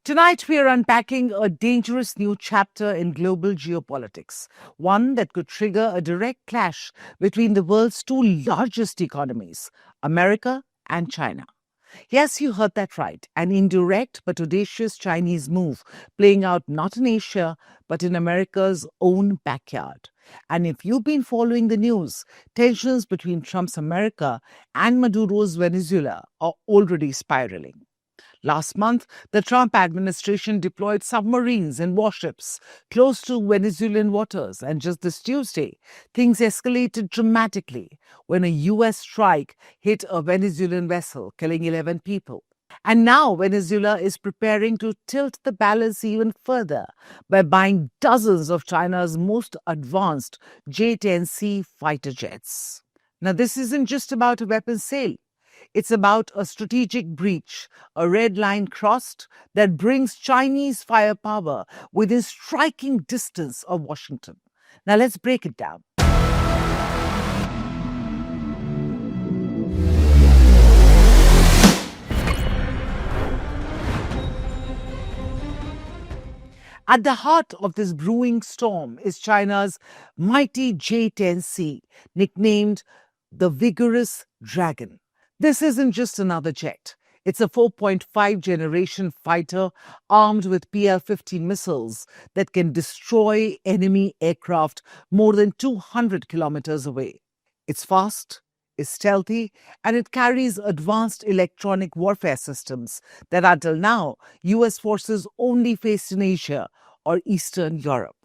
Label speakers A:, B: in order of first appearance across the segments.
A: Tonight, we are unpacking a dangerous new chapter in global geopolitics, one that could trigger a direct clash between the world's two largest economies, America and China. Yes, you heard that right. An indirect but audacious Chinese move playing out not in Asia, but in America's own backyard. And if you've been following the news, tensions between Trump's America and Maduro's Venezuela are already spiraling. Last month, the Trump administration deployed submarines and warships close to Venezuelan waters, and just this Tuesday, things escalated dramatically when a US strike hit a Venezuelan vessel, killing 11 people. And now Venezuela is preparing to tilt the balance even further by buying dozens of China's most advanced J-10C fighter jets. Now, this isn't just about a weapons sale. It's about a strategic breach, a red line crossed that brings Chinese firepower within striking distance of Washington. Now let's break it down. At the heart of this brewing storm is China's mighty J-10C, nicknamed the Vigorous Dragon. This isn't just another jet. It's a 4.5 generation fighter armed with PL-15 missiles that can destroy enemy aircraft more than 200 kilometers away. It's fast, it's stealthy, and it carries advanced electronic warfare systems that until now US forces only faced in Asia or Eastern Europe.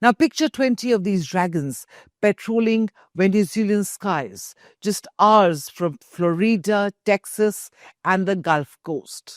A: Now picture 20 of these dragons patrolling Venezuelan skies, just hours from Florida, Texas, and the Gulf Coast.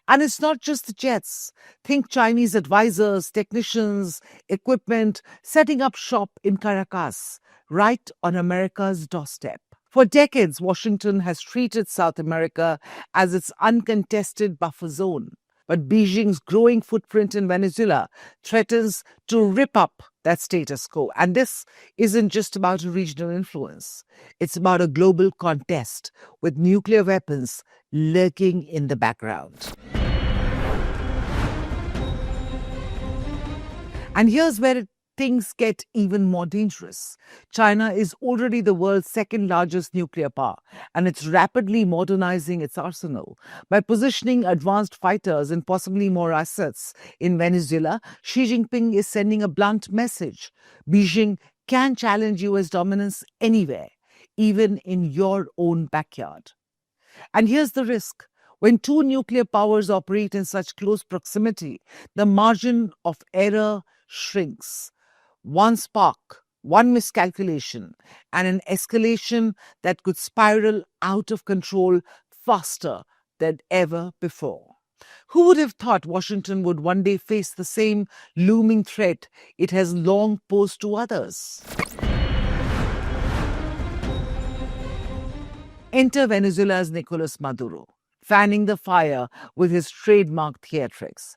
A: And it's not just the jets. Think Chinese advisors, technicians, equipment setting up shop in Caracas, right on America's doorstep. For decades, Washington has treated South America as its uncontested buffer zone. But Beijing's growing footprint in Venezuela threatens to rip up that status quo. And this isn't just about a regional influence. It's about a global contest with nuclear weapons lurking in the background. And here's where things get even more dangerous. China is already the world's second largest nuclear power, and it's rapidly modernizing its arsenal. By positioning advanced fighters and possibly more assets in Venezuela, Xi Jinping is sending a blunt message. Beijing can challenge US dominance anywhere, even in your own backyard. And here's the risk. When two nuclear powers operate in such close proximity, the margin of error shrinks. One spark, one miscalculation, and an escalation that could spiral out of control faster than ever before. Who would have thought Washington would one day face the same looming threat it has long posed to others? Enter Venezuela's Nicolas Maduro, fanning the fire with his trademark theatrics.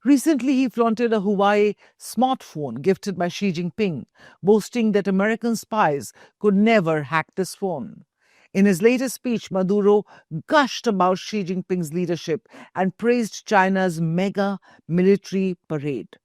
A: Recently, he flaunted a Huawei smartphone gifted by Xi Jinping, boasting that American spies could never hack this phone. In his latest speech, Maduro gushed about Xi Jinping's leadership and praised China's mega military parade.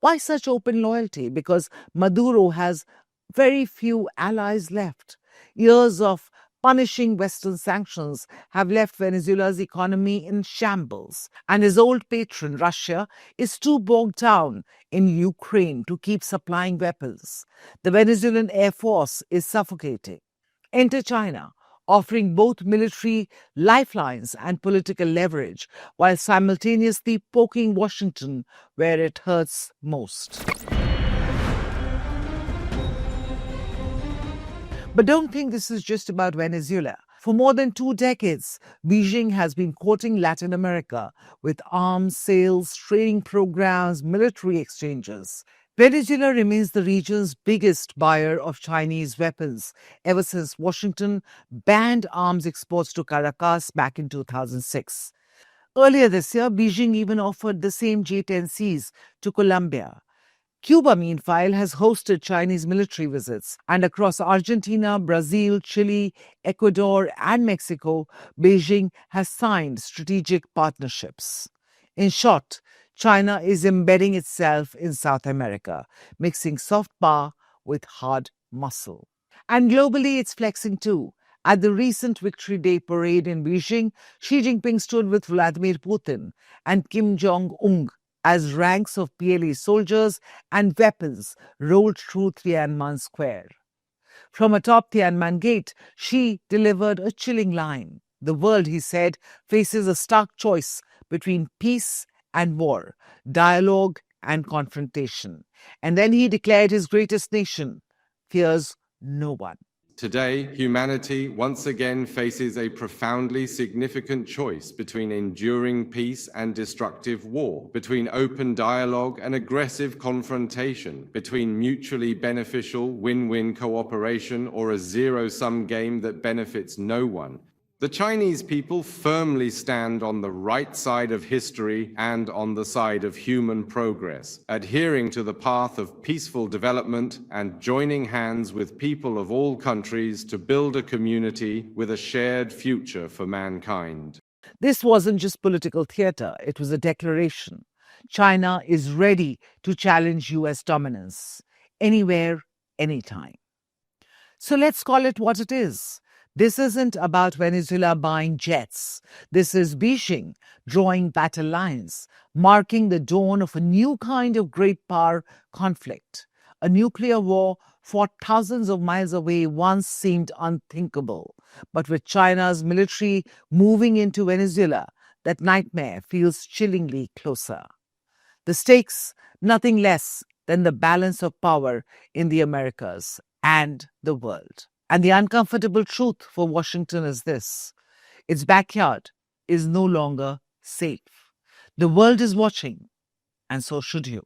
A: Why such open loyalty? Because Maduro has very few allies left. Years of punishing Western sanctions have left Venezuela's economy in shambles, and his old patron, Russia, is too bogged down in Ukraine to keep supplying weapons. The Venezuelan Air Force is suffocating. Enter China, offering both military lifelines and political leverage, while simultaneously poking Washington where it hurts most. But don't think this is just about Venezuela. For more than 2 decades, Beijing has been courting Latin America with arms sales, training programs, military exchanges. Venezuela remains the region's biggest buyer of Chinese weapons ever since Washington banned arms exports to Caracas back in 2006. Earlier this year, Beijing even offered the same J-10Cs to Colombia. Cuba, meanwhile, has hosted Chinese military visits, and across Argentina, Brazil, Chile, Ecuador, and Mexico, Beijing has signed strategic partnerships. In short, China is embedding itself in South America, mixing soft power with hard muscle. And globally, it's flexing too. At the recent Victory Day parade in Beijing, Xi Jinping stood with Vladimir Putin and Kim Jong un as ranks of PLA soldiers and weapons rolled through Tiananmen Square. From atop Tiananmen Gate, Xi delivered a chilling line. The world, he said, faces a stark choice between peace and war, dialogue and confrontation. And then he declared his greatest nation fears no one.
B: Today, humanity once again faces a profoundly significant choice between enduring peace and destructive war, between open dialogue and aggressive confrontation, between mutually beneficial win-win cooperation or a zero-sum game that benefits no one. The Chinese people firmly stand on the right side of history and on the side of human progress, adhering to the path of peaceful development and joining hands with people of all countries to build a community with a shared future for mankind.
A: This wasn't just political theater, it was a declaration. China is ready to challenge US dominance anywhere, anytime. So let's call it what it is. This isn't about Venezuela buying jets. This is Beijing drawing battle lines, marking the dawn of a new kind of great power conflict. A nuclear war fought thousands of miles away once seemed unthinkable. But with China's military moving into Venezuela, that nightmare feels chillingly closer. The stakes, nothing less than the balance of power in the Americas and the world. And the uncomfortable truth for Washington is this: its backyard is no longer safe. The world is watching, and so should you.